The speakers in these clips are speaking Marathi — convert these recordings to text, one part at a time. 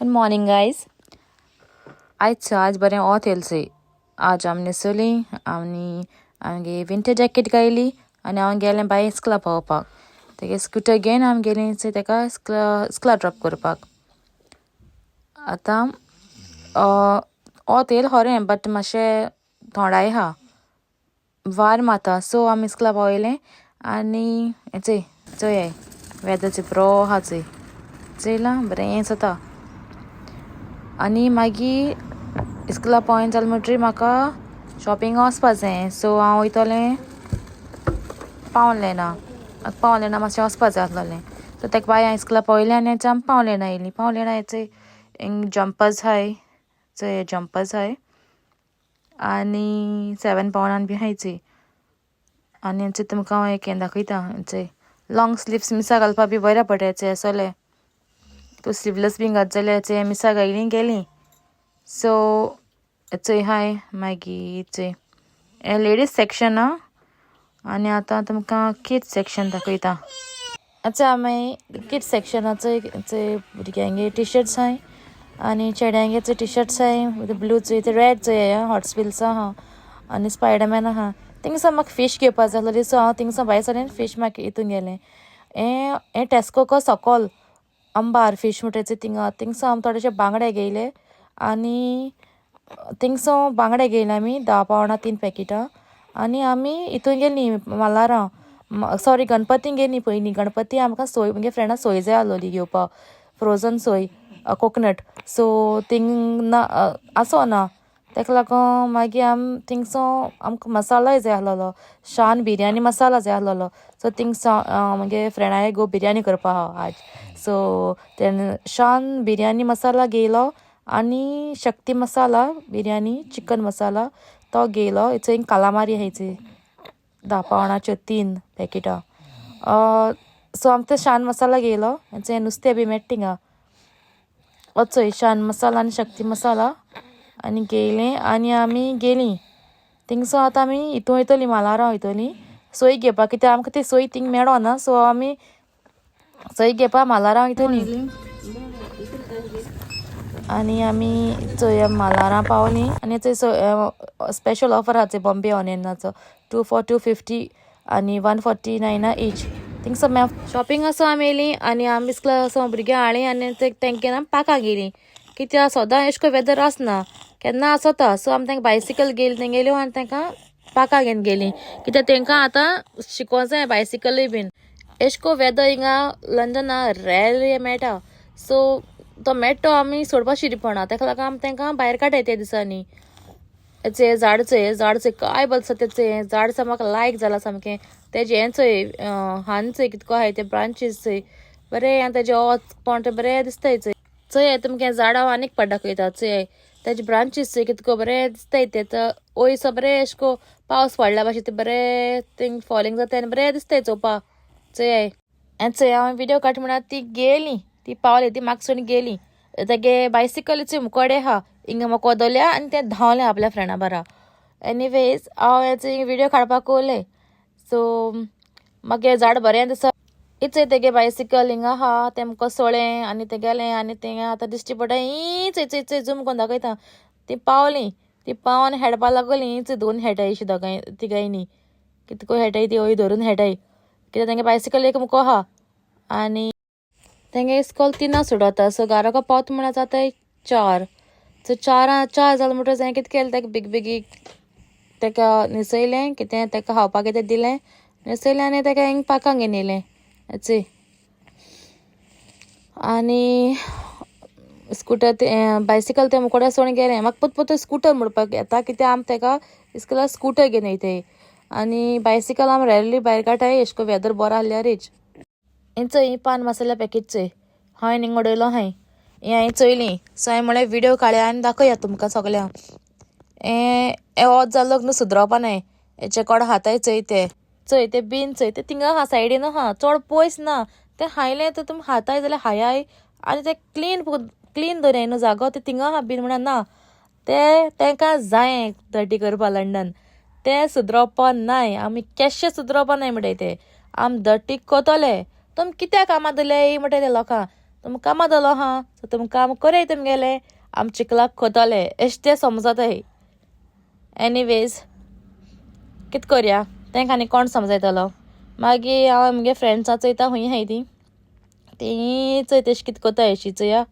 Good morning guys. आज बरें वोत येयलें. आज आमी न्हेसली आनी आमगे विंटर जॅकेट घायली आनी हांव गेलें बाय इस्कुला पावोवपाक. तेगे स्कुटर घेवन आमी गेलीं चोय तेका इस्कुला ड्रॉप करपाक. आतां वोत येयलें खरें बट मातशें थोंडाय आहा, वार माता. सो आमी इस्कुला पावयलें आनी चोय वेदर चोय बरो आहा चोयलां बरें जाता. आनी मागीर इस्कुला पावोन जालें म्हणटरी म्हाका शॉपिंगा वचपा जाय. सो हांव वयतलें पावलें ना मातशें वचपा जाय आसलोलें. सो तेका बाय हांवें इस्कुला पावयलें आनी आमी पावलें येयलीं. चोय हिंग जंपर्स हाय चोय जंपर्स हाय आनी £7 बी हाय चोय. आनी चोय तुमकां हांव एक हें दाखयता. चोय लॉंग स्लीव्स मिसा घालपा बी बऱ्या पडटा चोय एसोलें. तूं स्लीवलेस बी घात जाल्यार चोय मिसा घायलीं गेलीं. सो चोय हाय मागीर चोय हें लेडीज सेक्शन आहा आनी आतां तुमकां किड्स सेक्शन दाखयता. मागीर किड्स सेक्शना चोय भुरग्यांगे टिशर्ट्स हाय आनी चेड्यांगे चोय टिशर्ट्स हाय ब्लू चोय रेड चोय हॉट व्हिल्स आहा आनी स्पायडरमॅन आहा. थिंगसा म्हाका फीश घेवपा जाय आसलोली. सो हांव थिंगसा भायर सरोन फीश म्हाका हितून गेलें. हें टेस्को सकल अंबार फीश म्हणटा थिंगसा हांव थोडेशे बांगडे घेयले आनी थिंगसो बांगडे घेयले आमी £10 3 पॅकेटां. आनी आमी हितून गेलीं मालारां सॉरी गणपतीक गेलीं. पयलीं गणपती आमकां सोय म्हगे फ्रेंडां सोय जाय आसलोली घेवपा, फ्रोझन सोय कोकोनट. सो थिंग ना आसो ना तेका लागोन मागीर आमी थिंगसो आमकां मसालोय जाय आसलोलो, शान बिरयानी मसाला जाय आसलोलो. सो थिंगसो म्हगे फ्रेंडागे गो बिरयानी करपा आहा आज. सो तेणें शान बिरयानी मसाला घेयलो आनी शक्ती मसाला बिरयानी चिकन मसाला तो घेयलो. हिंग कालामारी आहाय चोय £10 3 पॅकेटां. सो आमी ते शान मसाला घेयलो. चोय नुस्तें बी मेट्टा थिंगां. चोय शान मसाला आनी शक्ती मसाला आनी घेयलें आनी आमी गेलीं. थिंगसो आतां आमी हितून वयतलीं मालारां वयतलीं सोय घेवपाक, कित्याक आमकां ती सोय थिंग मेळोना. सो आमी सोय घेवपा मालारां वयतलीं. आनी आमी चोय मालारां पावलीं आनी चोय स्पेशल ऑफर आहा चोय बॉम्बे ऑनियनाचो 2 for 250 आनी 149 ईच. थिंगसो शॉपिंग असो आमी येयलीं आनी आमी इस्कुला असो भुरग्यां हाडलीं आनी तेंके आमी पार्कां गेलीं. कित्याक सोदां एशे को वेदर आसना, केन्ना आसोता. सो आमी तेंकां बायसिकल घेयली तेंगेल्यो आनी तेंकां पार्कां घेवन गेलीं. कित्याक तेंकां आतां शिकोवं जाय बायसिकलूय बीन. एशे को वेदर हिंगा लंडना रेर मेळटा. सो तो मेळटा तो आमी सोडपा शिरी पडना. तेका लागोन आमी तेंकां भायर काडटाय त्या दिसांनी. झाड चोय काय बरें आसा तें झाड सा म्हाका लायक जालां सामकें. तेजें हें चोय हान चोय कितको आहाय ते ब्रांचीस चोय बरें तेजें ओत पण तें बरें दिसताय चोय तुमकां झाड हांव आनीक पाड दाखयता. चोय तेजे ब्रांचीस चोय कितको बरें दिसताय ते वयर सो बरें एशे को पावस पडल्या भाशेन ते बरें थिंग फॉलिंग जाताय आनी बरें दिसताय चोवपा. चोय हांव विडियो काड म्हणल्यार ती गेलीं, ती पावली, ती म्हाका सोडून गेलीं. तेगे बायसिकलीचे मुकोडे आहा हिंगा म्हाका वदोल्या आनी ते धांवले आपल्या फ्रेंडा बारा. एनीवेज हांव हेचो विडियो काडपाक वोयलें. सो म्हाका हें झाड बरें दिसा. तेगे बायसिकल हिंगा आहा तें मुको सोळें आनी तें गेलें आनी तें आतां दिश्टी पडटा. चोय झूम कोन्न दाखयता. ती पावलीं, ती पावन हेडपा लागोलीं. दोन हेटाय अशीं तिगायनी कितको हेटाय ती वय धरून हेटाय कित्याक तेंगे बायसिकल एक मुको आहा आनी तेंगे इस्कॉल 3 सुडोता. सो घाराको पावता म्हळ्यार जाताय 4. सो 4 जालें म्हणटच हांवें कितें केलें तेका बेगीक तेका न्हिसयलें कितें तेका खावपाक कितें दिलें न्हिसयलें आनी तेका हिंग पार्कां घेवन येयलें. आनी स्कुटर तें बायसिकल तें मुकोड्या सोडून गेलें. म्हाका पोत स्कुटर म्हणपाक येता कित्याक आमी तेका इस्कुला स्कुटर घेवन वयताय आनी बायसिकल आमी रेरली भायर काडटाय एशे को वेदर बरो आसल्यारीच. ही पान मसाला पॅकेट चोय हांवें हिंग उडयलो हाय. हांवें चोयलीं. सो हांवें म्हळ्यार विडियो काडया आनी दाखोया तुमकां सगळ्यांक. हें वोत जालो न्हू सुदरोवपा नाय. हेचे कोड हाताय ते बीन ते थिंगा आहा सायडीन आहा चड पयस ना. तें हायलें तर तुमी हाताय जाल्यार हायाय आनी तें क्लीन दवराय न्हू जागो ते थिंगा आहा बीन म्हळ्यार ना. तेंकां जाये धर्टी करपा लंडन. तें सुदरोवपा नाय. आमी केशें सुदरोवपा नाय म्हणटाय ते. आमी धर्टी कोतोले. तुमी कित्याक कामां दिल्याय म्हणटाय ते लोकां. तुम कामां दलो हा सो तुम काम करे तुमगेले आम चिकलाक कोतले एश्टे समजताय एनीवेज कित करया तेंक आनी कोण समजयतलो मागीर हांव म्हगे फ्रेंड्सां चयता हूंय हाय ती चोय तेश कित कोताय अशी चोया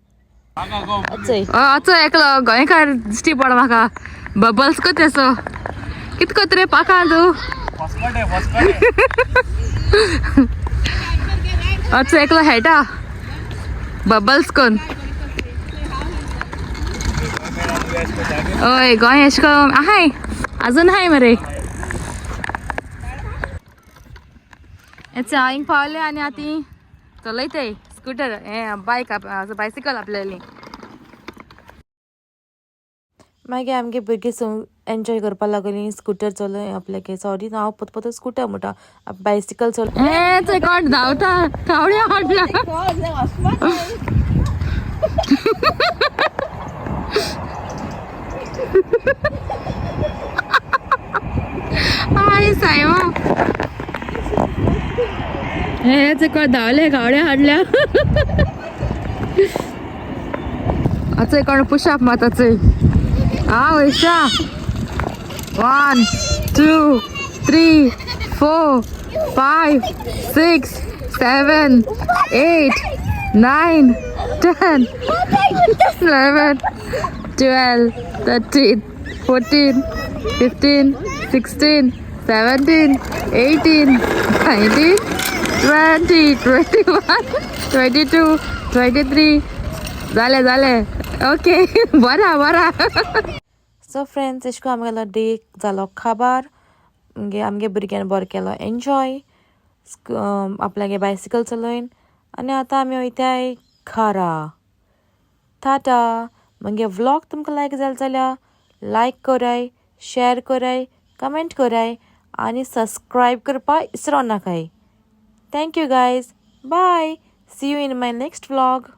चोय एकलो गोंयकार दिश्टी पड म्हाका बबल्स कोत तेसो कित कोत रे पाका तूं एकलो हेटा बबल्स कोन ओय गोंय एश को आहाय अजून हाय मरे हिंग पावले आनी आती चलयताय स्कूटर हे बायक बायसिकल आपल्याली मागीर आमगे भुरगीं एन्जॉय करपा लागली स्कूटर चलोय आपल्याक सॉरी हांव पोत स्कूटर म्हणटा बायसिकल चल हे कोण धांवता कावड्या हाडला हाय सायवा हे कोण धावले गावड्या हाडल्या आचय कोण पुशअप माताचय वैशा 1 2 3 4 5 6 7 8 9 10 11 12 13 14 15 16 17 18 19 20 21 22 23 जाले ओके बरा सो फ्रेंड्स एशको आमगेलो डे जालो खाबार आमगे भुरग्यान बरो केलो एन्जॉय आपल्यागे बायसिकल चलोयन आनी आतां आमी वयताय घरा टाटा मगे व्लॉग तुमकां लायक जालो जाल्यार लायक कोराय शेअर कोराय कमेंट कोराय आनी सबस्क्रायब करपा इसरो नाकाय thank you guys bye see you in my next vlog